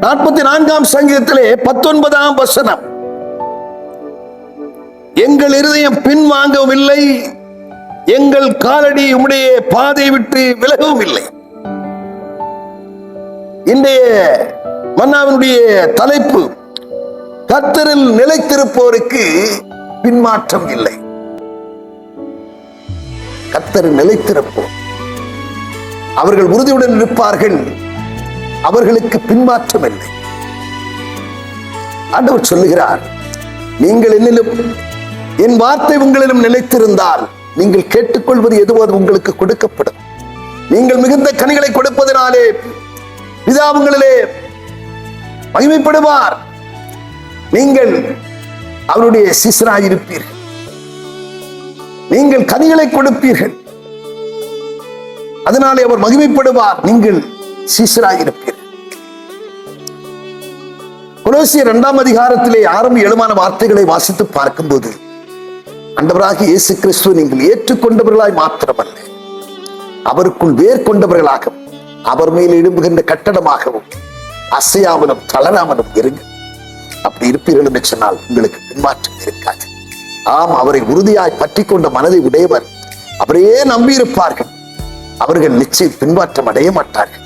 44ஆம் சங்கீதத்திலே 19ஆம் வசனம், எங்கள் இருதயம் பின்வாங்கவில்லை, எங்கள் காலடி உம்முடைய பாதை விட்டு விலகவும் இல்லை. இன்றைய மன்னாவினுடைய தலைப்பு, கர்த்தரில் நிலைத்திருப்போருக்கு பின்மாற்றம் இல்லை. கர்த்தரில் நிலைத்திருப்போர் அவர்கள் உறுதியுடன் இருப்பார்கள், அவர்களுக்கு பின்மாற்றம் இல்லை. ஆண்டவர் சொல்லுகிறார், நீங்கள் என்னிலும் என் வார்த்தை உங்களிலும் நிலைத்திருந்தால் நீங்கள் கேட்டுக்கொள்வது எதுவோ அது உங்களுக்கு கொடுக்கப்படும். நீங்கள் மிகுந்த கனிகளை கொடுப்பதனாலே பிதா உங்களிலே மகிமைப்படுவார். நீங்கள் அவருடைய சீசராயிருப்பீர்கள், நீங்கள் கனிகளை கொடுப்பீர்கள், அதனாலே அவர் மகிமைப்படுவார், நீங்கள் சீசராயிருப்பீர்கள். கொலோசியர் 2ஆம் அதிகாரத்திலே 6-7 வார்த்தைகளை வாசித்து பார்க்கும்போது, ஆண்டவராகிய இயேசு கிறிஸ்துவை நீங்கள் ஏற்றுக்கொண்டவர்களாய் மாத்திரமல்ல, அவருக்குள் வேர் கொண்டவர்களாகவும் அவர் மேல் எழும்புகின்ற கட்டடமாகவும் அசையாமலும் தளராமலும் இருங்க. அப்படி இருப்பீர்கள் என்று சொன்னால் உங்களுக்கு பின்மாற்றம் இருக்காது. ஆம், அவரை உறுதியாய் பற்றி கொண்ட மனதை உடையவர், அவரையே நம்பியிருப்பார்கள். அவர்கள் நிச்சயம் பின்மாற்றம் அடைய மாட்டார்கள்,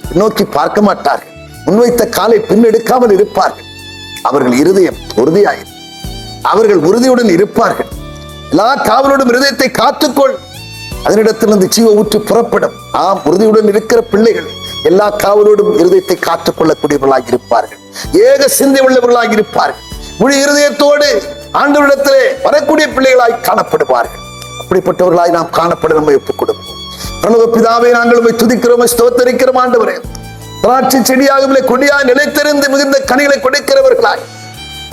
பின்னோக்கி பார்க்க மாட்டார்கள், முன்வைத்த காலை பின்னெடுக்காமல் இருப்பார்கள். அவர்கள் இருதயம் உறுதியாயிருக்கும், அவர்கள் உறுதியுடன் இருப்பார்கள். எல்லா காவலோடும் இருதயத்தை காத்துக்கொள், அதனிடத்திலிருந்து ஜீவ ஊற்று புறப்படும். ஆம், உறுதியுடன் இருக்கிற பிள்ளைகள் எல்லா காவலோடும் இருதயத்தை காத்துக் கொள்ளக்கூடியவர்களாக இருப்பார்கள், ஏக சிந்தை உள்ளவர்களாக இருப்பார்கள், முழு இருதயத்தோடு ஆண்டவரிடத்திலே வரக்கூடிய பிள்ளைகளாய் காணப்படுவார்கள். அப்படிப்பட்டவர்களாய் நாம் காணப்பட நம்ம ஒப்புக் கொடுப்போம். பரலோக பிதாவே, நாங்கள் உம்மை துதிக்கிறோம், ஸ்தோத்தரிக்கிறோம். ஆண்டவரே, திராட்சை செடியாக கொடியாய் நிலைத்திருந்து மிகுந்த கனிகளை கொடுக்கிறவர்களாய்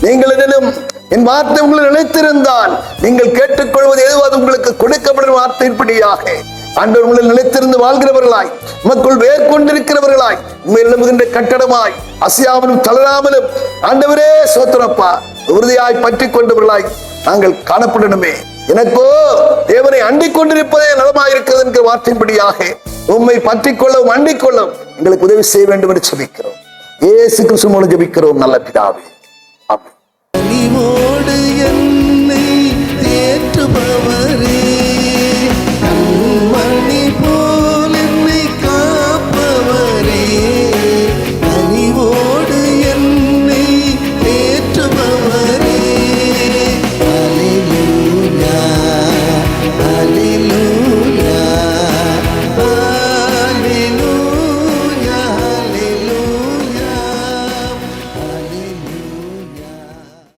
நீங்கள் என்னிலும் என் வார்த்தை உங்களை நிலைத்திருந்தால் நீங்கள் கேட்டுக்கொள்வது எதுவோ அது உங்களுக்கு கொடுக்கப்படும் வார்த்தையின்படியாக ஆண்டவர் உங்களை நிலைத்திருந்து வாழ்கிறவர்களாய், உமக்குள் வேர் கொண்டிருக்கிறவர்களாய், உண்மையில் எழும்புகின்ற கட்டடமாய் அசையாமலும் தளராமலும் ஆண்டவரே சோத்திரப்பா உறுதியாய் பற்றி கொண்டவர்களாய் நாங்கள் காணப்படணுமே. எனக்கோ தேவனை அண்டிக் கொண்டிருப்பதே நலமாயிருக்கிறது என்கிற வார்த்தையின்படியாக உம்மை பற்றி கொள்ளவும் அண்டிக் கொள்ளவும் எங்களுக்கு உதவி செய்ய வேண்டும் என்று ஜெபிக்கிறோம். இயேசு கிறிஸ்து மூலம் ஜெபிக்கிறோம் நல்ல பிதாவே, ஆமென்.